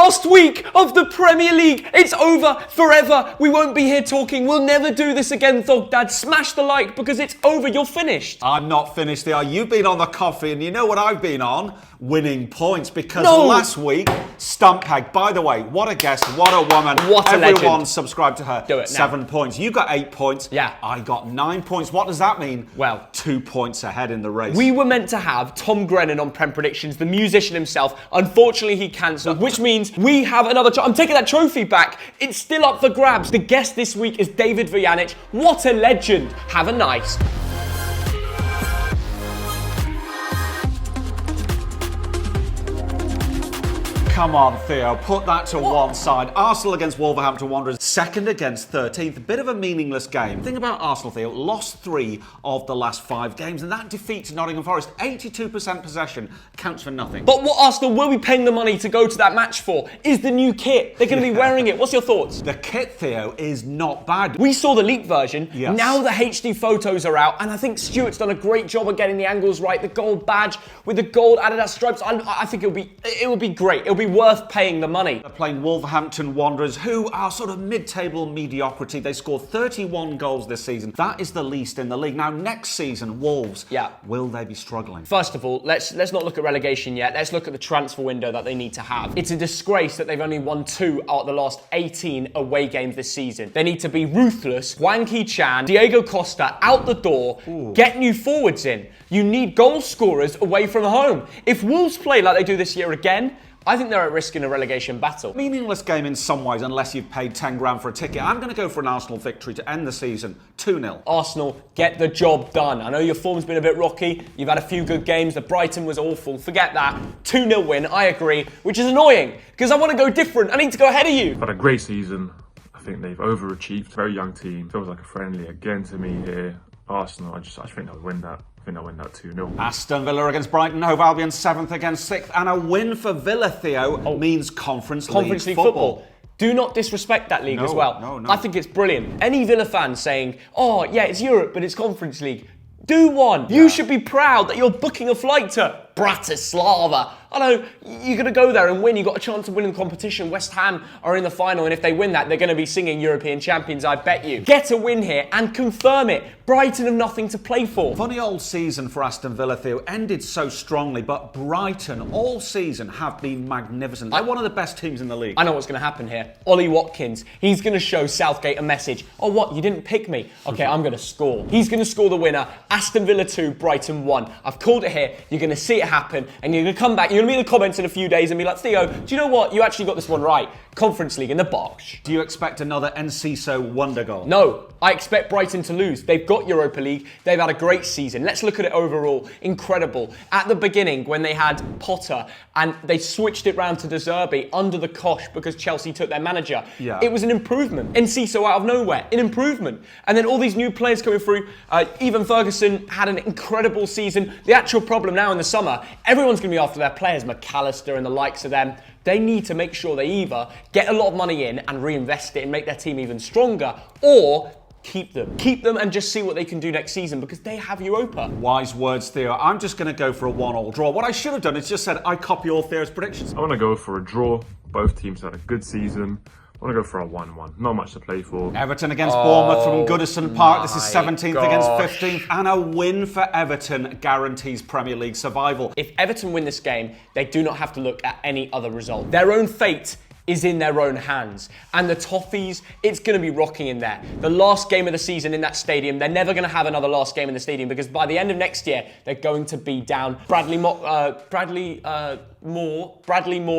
last week of the Premier League. It's over forever. We won't be here talking. We'll never do this again, Thogdad. Smash the like because it's over. You're finished. I'm not finished there. You've been on the coffee and you know what I've been on? Winning points because last week, Stump Peg, by the way, what a guest, what a woman. What a Everyone legend. subscribe to her. Do it now. 7 points. You got 8 points. Yeah. I got 9 points. What does that mean? Well, 2 points ahead in the race. we were meant to have Tom Grennan on Prem Predictions, the musician himself. Unfortunately, he cancelled, which means we have another I'm taking that trophy back. It's still up for grabs. The guest this week is David Vujanic. What a legend. Have a nice. Come on, Theo, put that to one side. Arsenal against Wolverhampton Wanderers, second against 13th. A bit of a meaningless game. The thing about Arsenal, Theo, lost 3 of the last 5 games, and that defeat to Nottingham Forest, 82% possession, counts for nothing. But what Arsenal will be paying the money to go to that match for is the new kit. They're going to be wearing it. What's your thoughts? The kit, Theo, is not bad. We saw the leaked version. Yes. Now the HD photos are out, and I think Stuart's done a great job of getting the angles right. The gold badge with the gold Adidas stripes. I think it will be great. It'll be worth paying the money. They're playing Wolverhampton Wanderers, who are sort of mid-table mediocrity. They scored 31 goals this season. That is the least in the league. Now, next season, Wolves, will they be struggling? First of all, let's not look at relegation yet. Let's look at the transfer window that they need to have. It's a disgrace that they've only won 2 out of the last 18 away games this season. They need to be ruthless. Hwang Hee-chan, Diego Costa out the door. Ooh. Get new forwards in. You need goal scorers away from home. If Wolves play like they do this year again, I think they're at risk in a relegation battle. Meaningless game in some ways, unless you've paid 10 grand for a ticket. I'm going to go for an Arsenal victory to end the season, 2-0. Arsenal, get the job done. I know your form's been a bit rocky. You've had a few good games. The Brighton was awful. Forget that. 2-0 win, I agree, which is annoying because I want to go different. I need to go ahead of you. Had a great season. I think they've overachieved. Very young team. Feels like a friendly again to me here. Arsenal, I think they'll win that. I think they'll win that 2-0. Aston Villa against Brighton, Hove Albion 7th against 6th, and a win for Villa, Theo, means Conference League football. Do not disrespect that league as well. No. I think it's brilliant. Any Villa fan saying, oh yeah, it's Europe, but it's Conference League. Do one. Yeah. You should be proud that you're booking a flight to Bratislava. I know, you're going to go there and win. You've got a chance of winning the competition. West Ham are in the final, and if they win that, they're going to be singing European champions, I bet you. Get a win here and confirm it. Brighton have nothing to play for. Funny old season for Aston Villa, Theo. Ended so strongly, but Brighton all season have been magnificent. They're one of the best teams in the league. I know what's going to happen here. Ollie Watkins, he's going to show Southgate a message. Oh, what? You didn't pick me? Okay, I'm going to score. He's going to score the winner. Aston Villa 2, Brighton 1. I've called it here. You're going to see it happen, and you're going to come back. You're going to be in the comments in a few days and be like, Theo, do you know what? You actually got this one right. Conference League in the box. Do you expect another Enciso wonder goal? No, I expect Brighton to lose. They've got Europa League. They've had a great season. Let's look at it overall. Incredible. At the beginning, when they had Potter and they switched it round to De Zerbi under the cosh because Chelsea took their manager, it was an improvement. Enciso out of nowhere, an improvement. And then all these new players coming through. Even Ferguson had an incredible season. The actual problem now in the summer, everyone's going to be after their players, McAllister and the likes of them. They need to make sure they either get a lot of money in and reinvest it and make their team even stronger, or keep them. Keep them and just see what they can do next season because they have Europa. Wise words, Theo. I'm just going to go for a 1-1 draw. What I should have done is just said I copy all Theo's predictions. I want to go for a draw. Both teams had a good season. I want to go for a 1-1. Not much to play for. Everton against Bournemouth from Goodison Park. This is 17th against 15th. And a win for Everton guarantees Premier League survival. If Everton win this game, they do not have to look at any other result. Their own fate is in their own hands. And the Toffees, it's going to be rocking in there. The last game of the season in that stadium, they're never going to have another last game in the stadium because by the end of next year, they're going to be down Bradley Moore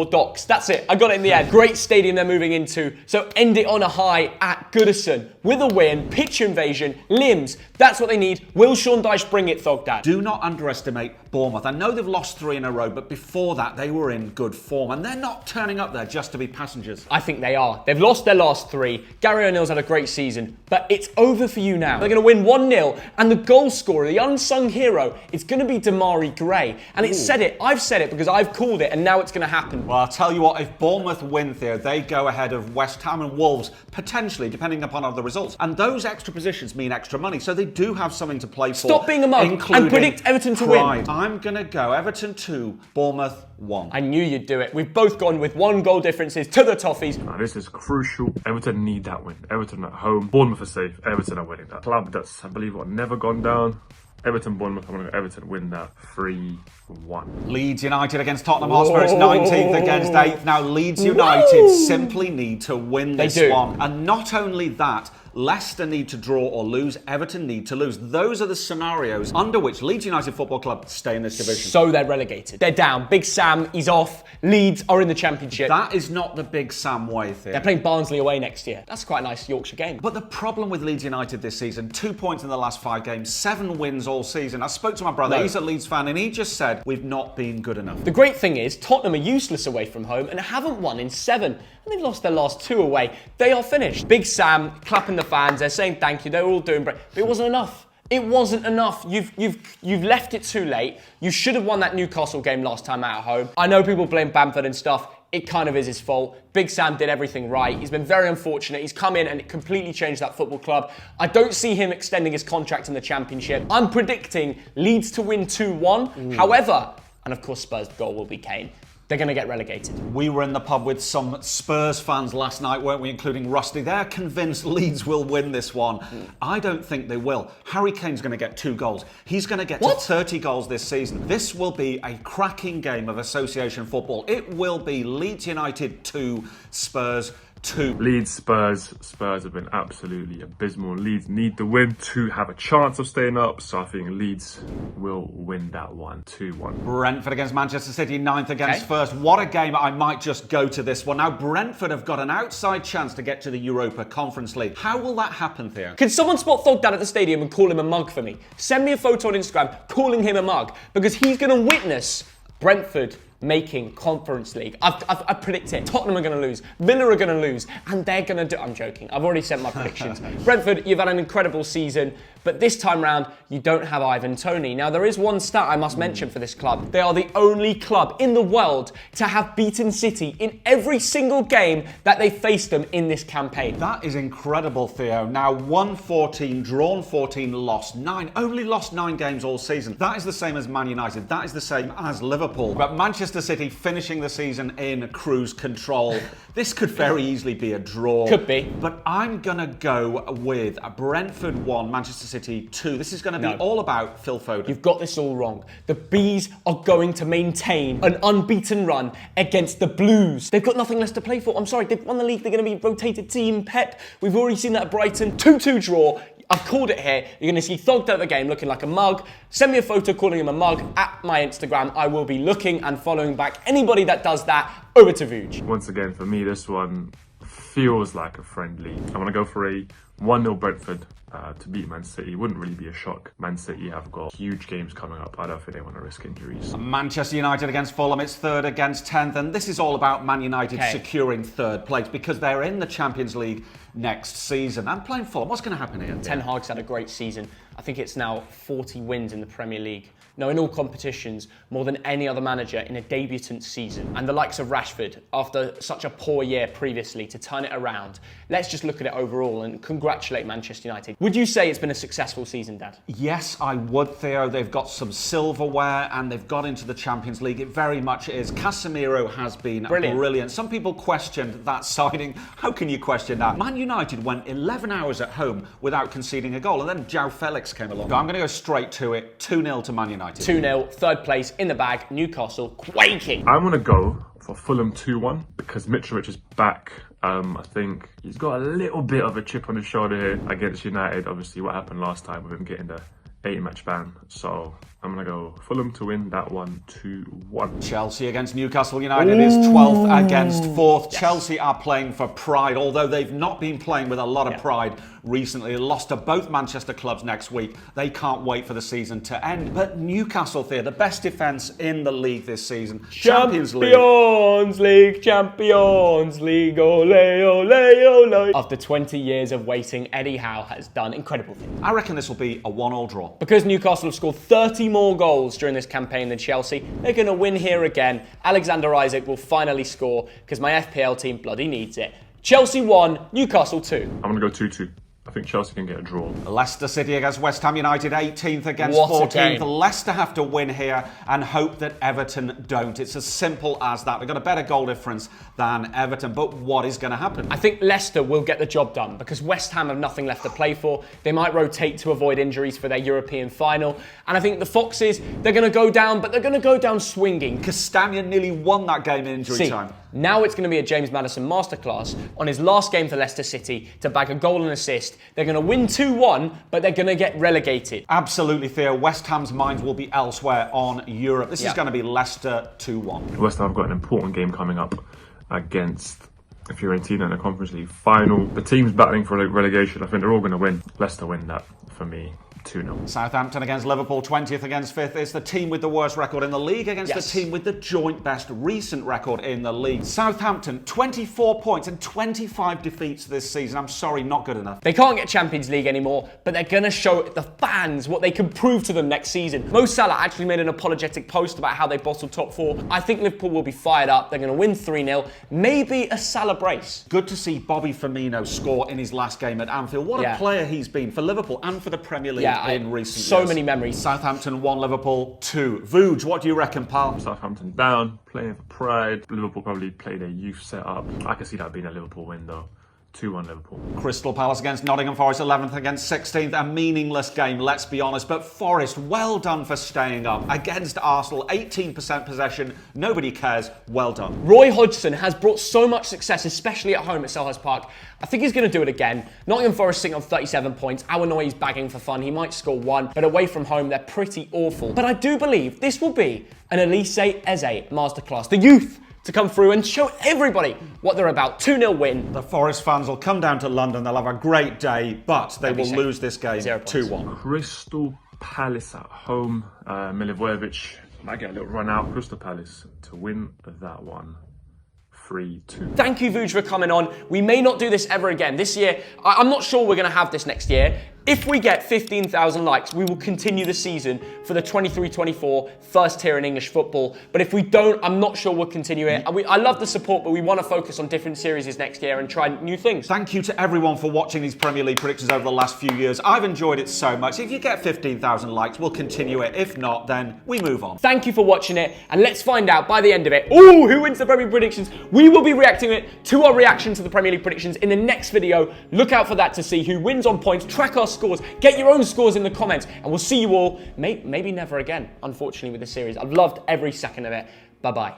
Docks. That's it. I got it in the end. Great stadium they're moving into. So end it on a high at Goodison with a win, pitch invasion, limbs. That's what they need. Will Sean Dyche bring it, Thogdad? Do not underestimate Bournemouth. I know they've lost 3 in a row, but before that, they were in good form. And they're not turning up there just to be passengers. I think they are. They've lost their last 3. Gary O'Neill's had a great season, but it's over for you now. They're going to win 1-0, and the goal scorer, the unsung hero, it's going to be Damari Gray. And I've said it because I've called called it, and now it's going to happen. Well, I'll tell you what, if Bournemouth win, Theo, they go ahead of West Ham and Wolves, potentially, depending upon other results. And those extra positions mean extra money, so they do have something to play for. Stop being a mug and predict Everton to win. I'm going to go Everton 2, Bournemouth 1. I knew you'd do it. We've both gone with 1 goal differences to the Toffees. Now, this is crucial. Everton need that win. Everton at home. Bournemouth are safe. Everton are winning that. Club that's, I believe, never gone down. Everton, Bournemouth, I'm going to go Everton win that 3-1. Leeds United against Tottenham Hotspur. It's 19th against 8th. Now, Leeds United simply need to win this one. And not only that, Leicester need to draw or lose. Everton need to lose. Those are the scenarios under which Leeds United Football Club stay in this division. So they're relegated. They're down. Big Sam, he's off. Leeds are in the Championship. That is not the Big Sam way, Theo. They're playing Barnsley away next year. That's quite a nice Yorkshire game. But the problem with Leeds United this season, 2 points in the last 5 games, 7 wins all season. I spoke to my brother, he's a Leeds fan, and he just said, we've not been good enough. The great thing is, Tottenham are useless away from home and haven't won in 7. And they've lost their last 2 away. They are finished. Big Sam clapping the fans. They're saying thank you. They're all doing great. But it wasn't enough. It wasn't enough. You've left it too late. You should have won that Newcastle game last time out at home. I know people blame Bamford and stuff. It kind of is his fault. Big Sam did everything right. He's been very unfortunate. He's come in and completely changed that football club. I don't see him extending his contract in the Championship. I'm predicting Leeds to win 2-1. However, and of course Spurs' goal will be Kane, they're going to get relegated. We were in the pub with some Spurs fans last night, weren't we, including Rusty? They're convinced Leeds will win this one. I don't think they will. Harry Kane's going to get 2 goals. He's going to get to 30 goals this season. This will be a cracking game of association football. It will be Leeds United 2, Spurs 2. Leeds, Spurs have been absolutely abysmal. Leeds need the win to have a chance of staying up, so I think Leeds will win that one, 2-1. Brentford against Manchester City, 9th against 1st. What a game. I might just go to this one. Now, Brentford have got an outside chance to get to the Europa Conference League. How will that happen, Theo? Can someone spot thogdad at the stadium and call him a mug for me? Send me a photo on Instagram calling him a mug, because he's going to witness Brentford making Conference League. I predict it. Tottenham are going to lose. Villa are going to lose. And they're going to do... I'm joking. I've already sent my predictions. Brentford, you've had an incredible season. But this time round, you don't have Ivan Toney. Now, there is one stat I must mention for this club. They are the only club in the world to have beaten City in every single game that they faced them in this campaign. That is incredible, Theo. Now, won 14, drawn 14, lost 9. Only lost 9 games all season. That is the same as Man United. That is the same as Liverpool. But Manchester City finishing the season in cruise control. This could very easily be a draw. Could be. But I'm going to go with a Brentford 1, Manchester City 2. This is going to be all about Phil Foden. You've got this all wrong. The Bees are going to maintain an unbeaten run against the Blues. They've got nothing less to play for. I'm sorry, they've won the league. They're going to be rotated team. Pep, we've already seen that at Brighton. 2-2 draw. I've called it here. You're going to see Thogdad at the game looking like a mug. Send me a photo calling him a mug at my Instagram. I will be looking and following back anybody that does that. Over to Vuj. Once again, for me, this one feels like a friendly. I'm going to go for a 1-0 Brentford to beat Man City. Wouldn't really be a shock. Man City have got huge games coming up. I don't think they want to risk injuries. Manchester United against Fulham. It's 3rd against 10th. And this is all about Man United securing 3rd place because they're in the Champions League next season. And playing Fulham. What's going to happen here? Ten Hag's had a great season. I think it's now 40 wins in the Premier League. No, in all competitions, more than any other manager in a debutant season. And the likes of Rashford, after such a poor year previously, to turn it around. Let's just look at it overall and congratulate Manchester United. Would you say it's been a successful season, Dad? Yes, I would, Theo. They've got some silverware and they've got into the Champions League. It very much is. Casemiro has been brilliant. Some people questioned that signing. How can you question that? Man United went 11 hours at home without conceding a goal, and then João Felix came along. So I'm going to go straight to it. 2-0 to Man United. 2-0, 3rd place in the bag. Newcastle quaking. I'm going to go for Fulham 2-1 because Mitrovic is back. I think he's got a little bit of a chip on his shoulder here against United. Obviously, what happened last time with him getting the 8-match ban. So I'm going to go Fulham to win that one 2-1. Chelsea against Newcastle United is 12th against 4th. Yes. Chelsea are playing for pride, although they've not been playing with a lot of pride recently. They lost to both Manchester clubs next week. They can't wait for the season to end. But Newcastle, Theo, the best defence in the league this season. Champions League, Champions League, ole, ole, ole. After 20 years of waiting, Eddie Howe has done incredible things. I reckon this will be a 1-1 draw. more. Because Newcastle have scored 30 more goals during this campaign than Chelsea, they're going to win here again. Alexander Isak will finally score because my FPL team bloody needs it. Chelsea 1, Newcastle 2. I'm going to go 2-2. I think Chelsea can get a draw. Leicester City against West Ham United, 18th against What a 14th. game. Leicester have to win here and hope that Everton don't. It's as simple as that. They've got a better goal difference than Everton, but what is going to happen? I think Leicester will get the job done because West Ham have nothing left to play for. They might rotate to avoid injuries for their European final. And I think the Foxes, they're going to go down, but they're going to go down swinging. Castagna nearly won that game in injury time. Now it's going to be a James Maddison masterclass on his last game for Leicester City to bag a goal and assist. They're going to win 2-1, but they're going to get relegated. Absolutely, Theo. West Ham's minds will be elsewhere on Europe. This is going to be Leicester 2-1. West Ham have got an important game coming up against Fiorentina in the Conference League final. The teams battling for relegation, I think they're all going to win. Leicester win that for me. 2-0. Southampton against Liverpool, 20th against 5th. It's the team with the worst record in the league against the team with the joint best recent record in the league. Southampton, 24 points and 25 defeats this season. I'm sorry, not good enough. They can't get Champions League anymore, but they're going to show the fans what they can prove to them next season. Mo Salah actually made an apologetic post about how they bottled top 4. I think Liverpool will be fired up. They're going to win 3-0. Maybe a Salah brace. Good to see Bobby Firmino score in his last game at Anfield. What a player he's been for Liverpool and for the Premier League in recent years. So many memories. Southampton 1, Liverpool 2. Vooge, what do you reckon, pal? Southampton down, playing for pride. Liverpool probably play their youth setup. I can see that being a Liverpool win though. 2-1 Liverpool. Crystal Palace against Nottingham Forest, 11th against 16th. A meaningless game, let's be honest. But Forest, well done for staying up. Against Arsenal, 18% possession. Nobody cares. Well done. Roy Hodgson has brought so much success, especially at home at Selhurst Park. I think he's going to do it again. Nottingham Forest sitting on 37 points. Awanoy's bagging for fun. He might score 1, but away from home, they're pretty awful. But I do believe this will be an Elise Eze masterclass. The youth to come through and show everybody what they're about. 2-0 win. The Forest fans will come down to London. They'll have a great day, but they will lose this game 2-1. Crystal Palace at home. Milivojevic might get a little run out. Crystal Palace to win that one. 3-2. Thank you, Vooge, for coming on. We may not do this ever again. This year, I'm not sure we're going to have this next year. If we get 15,000 likes, we will continue the season for the 23-24 first tier in English football. But if we don't, I'm not sure we'll continue it. I love the support, but we want to focus on different series next year and try new things. Thank you to everyone for watching these Premier League predictions over the last few years. I've enjoyed it so much. If you get 15,000 likes, we'll continue it. If not, then we move on. Thank you for watching it, and let's find out by the end of it, who wins the Premier League predictions. We will be reacting to our reaction to the Premier League predictions in the next video. Look out for that to see who wins on points, track our scores, get your own scores in the comments, and we'll see you all maybe never again, unfortunately, with this series. I've loved every second of it. Bye-bye.